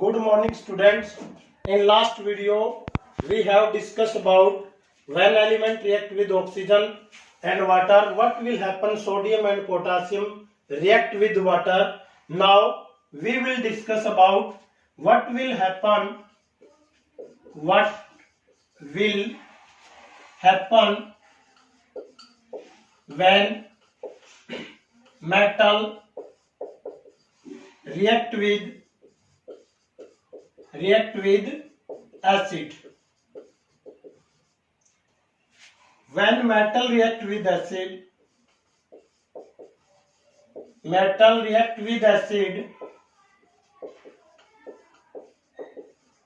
Good morning students. In last video we have discussed about when element react with oxygen and water, what will happen. Sodium and potassium react with water. Now we will discuss about what will happen when metal react with acid. When metal react with acid,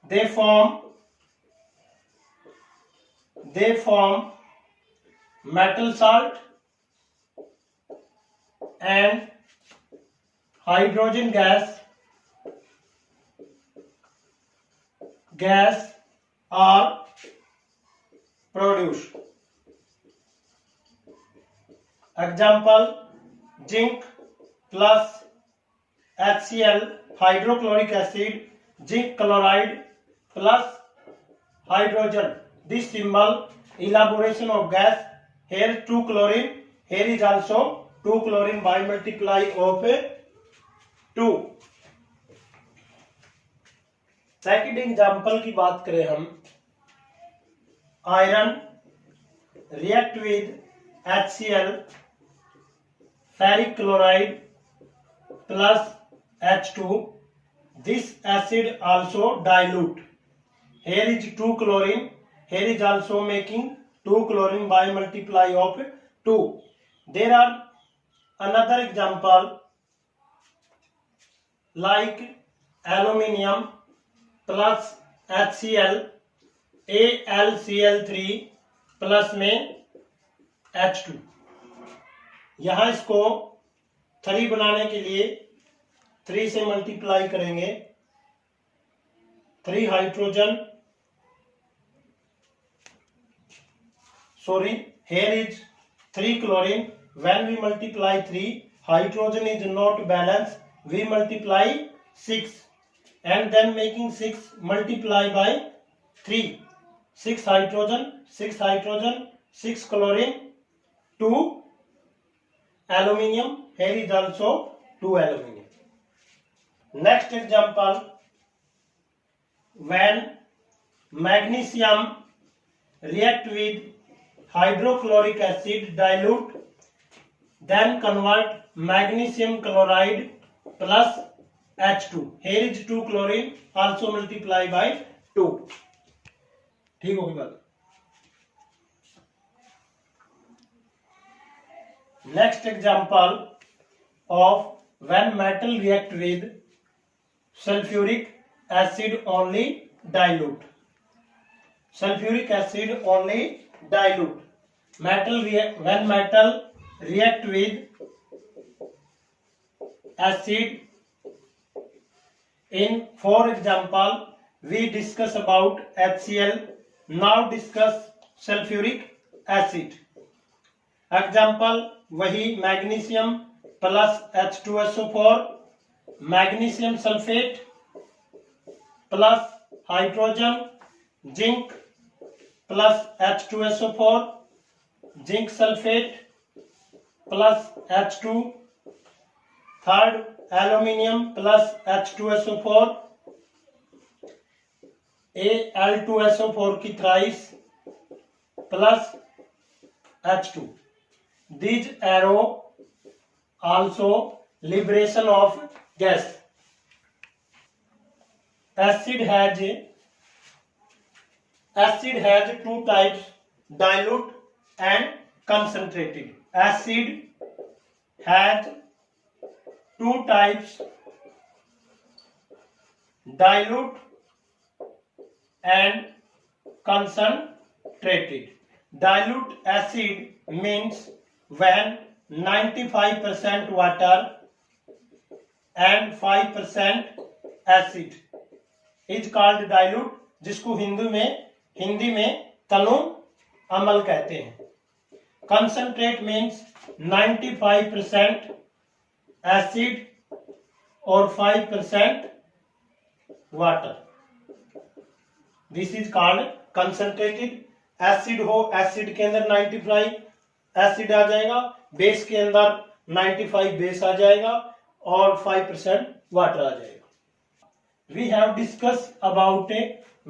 they form metal salt and hydrogen gas are produced. Example: zinc plus HCl, hydrochloric acid, zinc chloride plus hydrogen. This symbol elaboration of gas. Here 2 chlorine, here is also 2 chlorine by multiply of 2. Second example की बात करें हम, iron react with HCl, ferric chloride plus H2. This acid also dilute. Here is 2 chlorine, here is also making 2 chlorine by multiply of 2. There are another example like aluminium plus HCl, AlCl3 plus में H2. यहाँ इसको 3 बनाने के लिए 3 से multiply करेंगे. 3 hydrogen, here is 3 chlorine. When we multiply 3, hydrogen is not balanced, we multiply 6 and then making 6 multiply by 3. 6 hydrogen, 6 chlorine, 2 aluminium, here is also 2 aluminium. Next example, when magnesium react with hydrochloric acid dilute, then convert magnesium chloride plus H2. Here is 2 chlorine, also multiply by 2. ठीक होगी बात. Next example of when metal react with sulfuric acid only dilute. Sulfuric acid only dilute. When metal react with acid, in for example we discuss about HCl. Now discuss sulfuric acid. Example वही magnesium plus H2SO4, magnesium sulphate plus hydrogen, zinc plus H2SO4, zinc sulphate plus H2, third aluminium plus H2SO4, Al2SO4 की thrice plus H2. These arrow also liberation of gas. Acid has 2 types, dilute and concentrated. Acid has 2 types, dilute and concentrated. Dilute acid means when 95% water and 5% acid is called dilute, जिसको हिंदी में तनु अम्ल कहते हैं. Concentrate means 95% acid और 5% water, this is called concentrated. Acid हो, acid के अंदर 95 acid आ जाएगा, बेस के अंदर 95 बेस आ जाएगा और 5% वाटर आ जाएगा। We have discussed about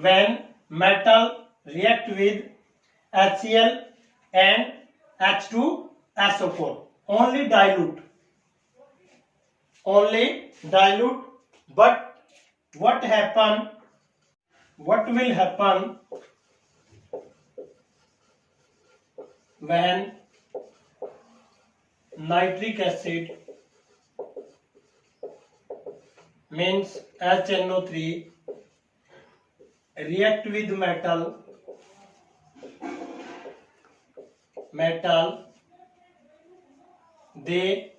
when metal react with HCl and H2SO4. Only dilute. But what will happen when nitric acid means HNO3 react with metal, they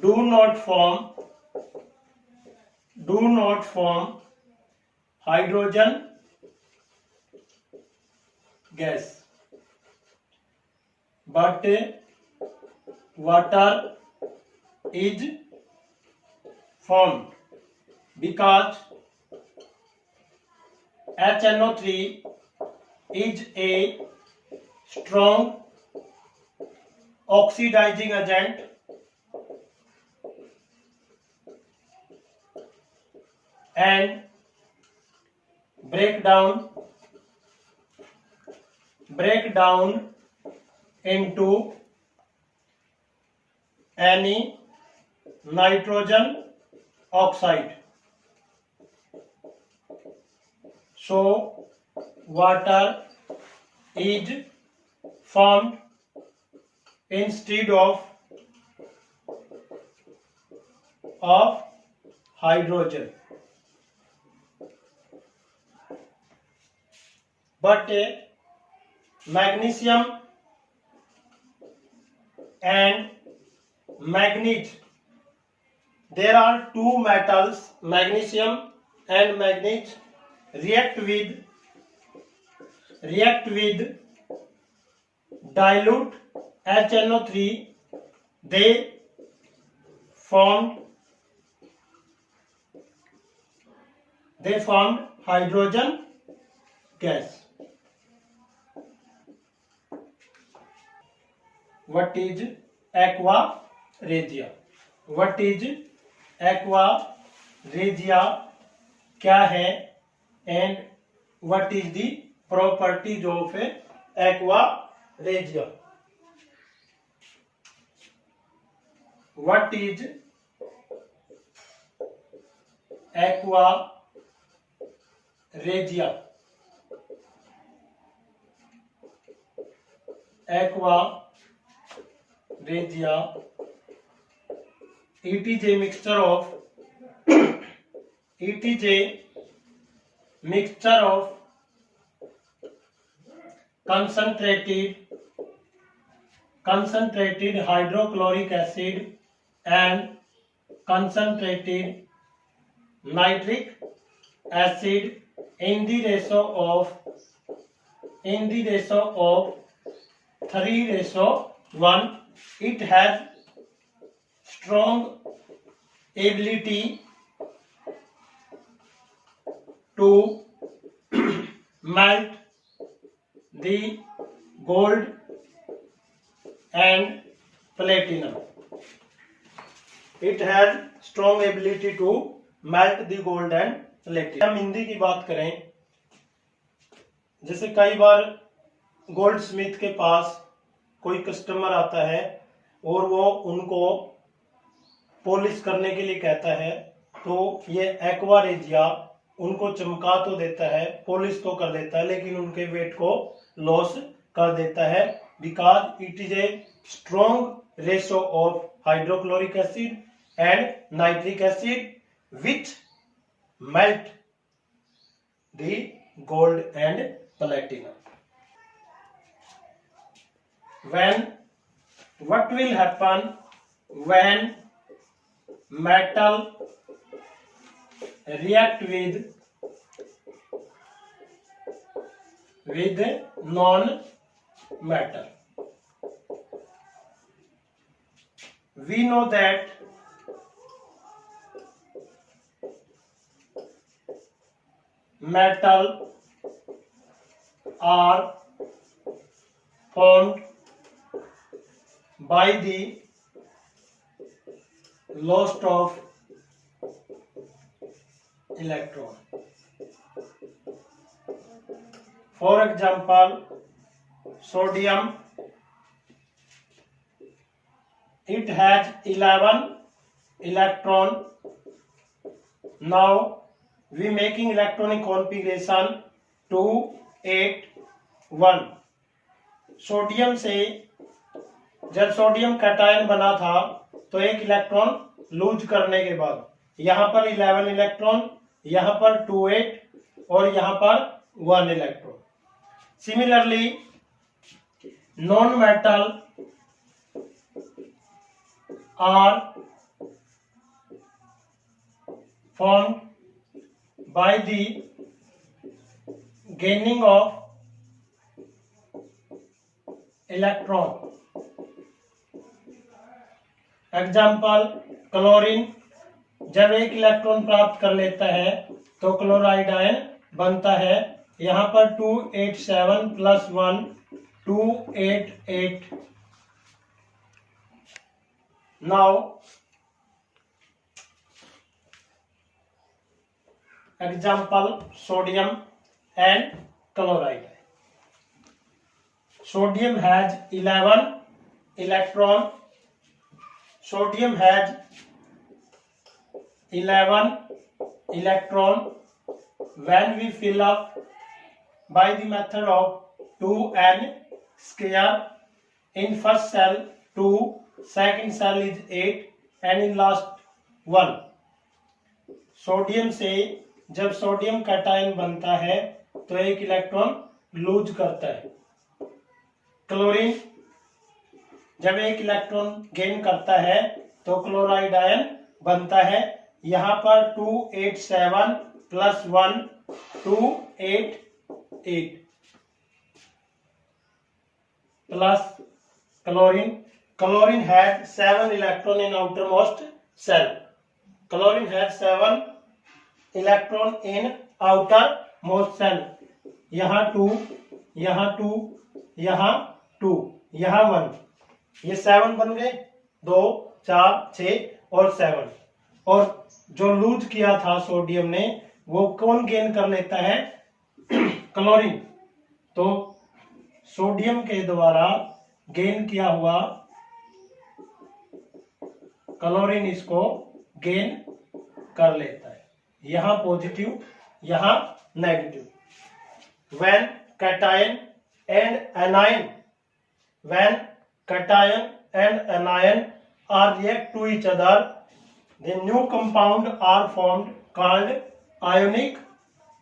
do not form hydrogen gas, but water is formed because HNO3 is a strong oxidizing agent and break down into any nitrogen oxide. So water is formed instead of hydrogen. But magnesium and manganese, there are two metals, magnesium and manganese, react with dilute HNO3, they formed hydrogen gas. What is aqua regia? क्या है and what is the properties of aqua regia? What is aqua regia? It is a mixture of concentrated hydrochloric acid and concentrated nitric acid in the ratio of 3:1. It has strong ability to melt the gold and platinum. It has strong ability to melt the gold and platinum. हम हिंदी की बात करें, जैसे कई बार gold Smith के पास कोई customer आता है और वो उनको पॉलिश करने के लिए कहता है, तो ये एक्वा रेजिया उनको चमका तो देता है, पॉलिश तो कर देता है, लेकिन उनके वेट को लॉस कर देता है, because it is a strong ratio of hydrochloric acid and nitric acid which melt the gold and platinum. What will happen when metal react with non-metal? We know that metal are formed by the loss of electron. For example, sodium, it has 11 electron. Now we making electronic configuration 2 8 1. Sodium से जब sodium cation बना था तो एक electron lose करने के बाद यहाँ पर 11 इलेक्ट्रॉन, यहाँ पर 2 8 और यहाँ पर 1 electron. Similarly non metal are formed by the gaining of electron. Example chlorine जब एक इलेक्ट्रॉन प्राप्त कर लेता है तो क्लोराइड आयन बनता है. यहाँ पर 287 plus 1 288. Now example sodium and chloride. Sodium has 11 electron. Sodium has 11 electron. When we fill up by the method of 2n square, in first cell 2, second cell is 8 and in last 1. Sodium से जब sodium cation बनता है तो एक electron lose करता है. Chlorine जब एक इलेक्ट्रॉन गेन करता है तो क्लोराइड आयन बनता है. यहाँ पर 287 plus 1 288 plus chlorine. Chlorine had 7 electron in outermost cell. Chlorine had 7 electron in outermost cell. यहाँ 2, यहाँ 2, यहाँ 2, यहाँ 1. ये 7 बन गए. 2 4 6 और 7. और जो लूज किया था सोडियम ने वो कौन गेन कर लेता है? क्लोरीन. तो सोडियम के द्वारा गेन किया हुआ क्लोरीन इसको गेन कर लेता है. यहाँ पॉजिटिव, यहाँ negative. When cation and anion are react to each other, the new compound are formed called ionic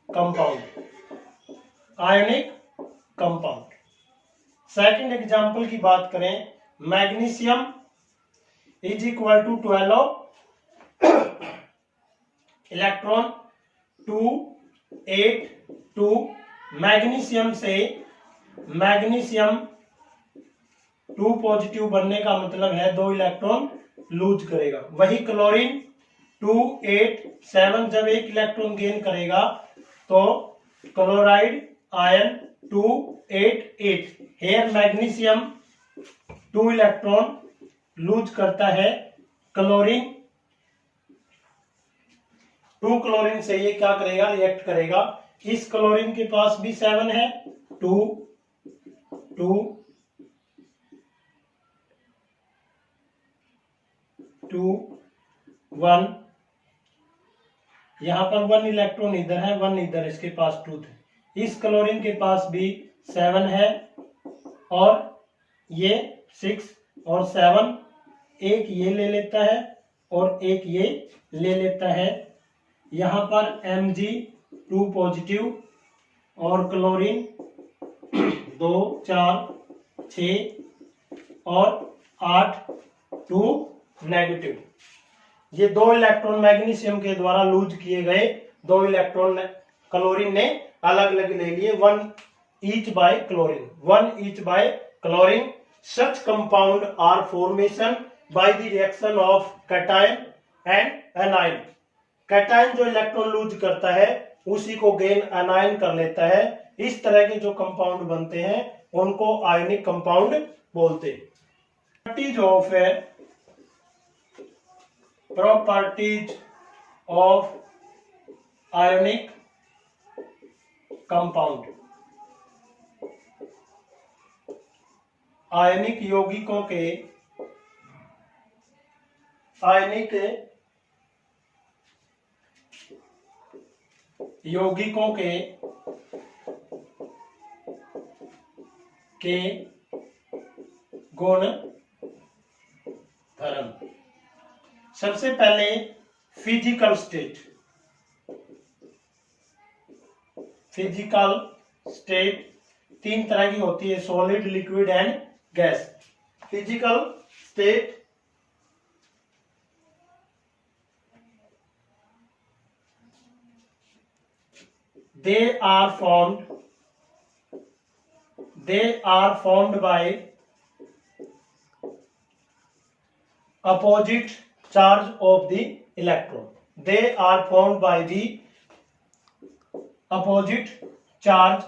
compound. Ionic compound. Second example की बात करें, magnesium is equal to 12 electron 2 8 2. Magnesium से मैग्नीशियम 2 पॉजिटिव बनने का मतलब है 2 electron loose करेगा. वही क्लोरीन 2 8 7 जब एक इलेक्ट्रॉन गेन करेगा तो chloride ion 2 8 8. Here magnesium 2 electron lose करता है. क्लोरीन 2 क्लोरीन से ये क्या करेगा? रिएक्ट करेगा. इस क्लोरीन के पास भी 7 है. 2 2 2 1. यहां पर 1 इलेक्ट्रॉन इधर है, 1 इधर, इसके पास 2 थे. इस क्लोरीन के पास भी 7 है और ये 6 और 7. एक ये ले लेता है और एक ये ले लेता है. यहाँ पर Mg2 पॉजिटिव और क्लोरीन 2 4 6 और 8 2 नेगेटिव. ये 2 इलेक्ट्रॉन मैग्नीशियम के द्वारा लूज किए गए 2 इलेक्ट्रॉन क्लोरीन ने अलग अलग ले लिए. 1 each by chlorine. 1 each by chlorine. Such compound are formation by the reaction of cation and anion. Cation जो इलेक्ट्रॉन लूज करता है उसी को गेन अनायन कर लेता है। इस तरह के जो कंपाउंड बनते हैं उनको आयनिक कंपाउंड बोलते हैं। Properties of ionic compound. आयनिक यौगिकों के गुण धर्म। सबसे पहले फिजिकल स्टेट। फिजिकल स्टेट तीन तरह की होती है, solid, liquid and gas. Physical state they are formed by opposite charge of the electron. They are formed by the opposite charge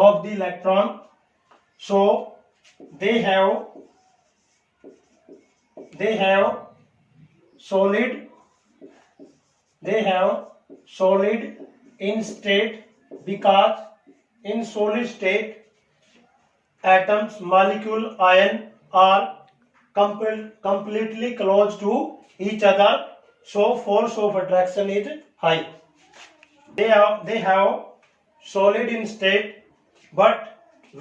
of the electron. So they have solid in state, because in solid state atoms, molecule, ion are completely close to each other, so force of attraction is high. They have solid in state, but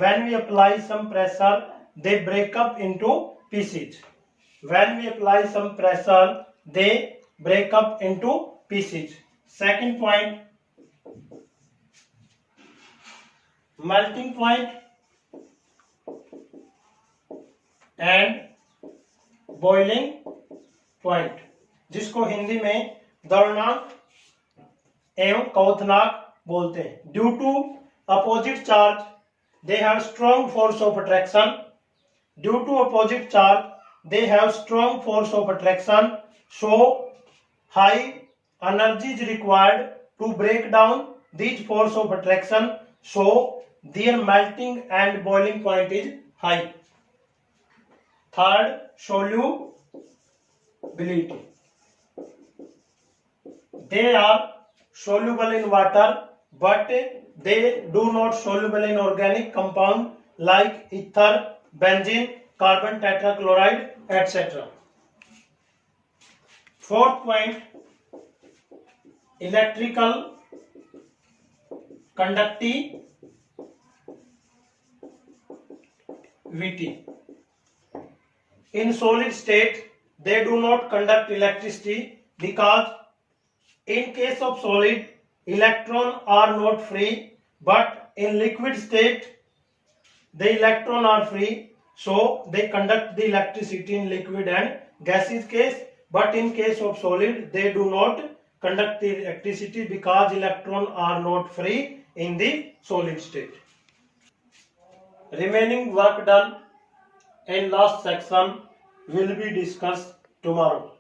when we apply some pressure they break up into pieces. When we apply some pressure they break up into pieces. Second point, melting point and boiling point, जिसको हिंदी में द्रवनांक एवं क्वथनांक बोलते हैं। Due to opposite charge they have strong force of attraction. Due to opposite charge they have strong force of attraction, so high energy is required to break down these force of attraction, so their melting and boiling point is high. Third, solubility. They are soluble in water, but they do not soluble in organic compound like ether, benzene, carbon tetrachloride, etc. Fourth point, electrical conductivity. In solid state they do not conduct electricity, because in case of solid electrons are not free, but in liquid state the electrons are free, so they conduct the electricity in liquid and gaseous case. But in case of solid they do not conduct the electricity, because electrons are not free in the solid state. Remaining work done in last section will be discussed tomorrow.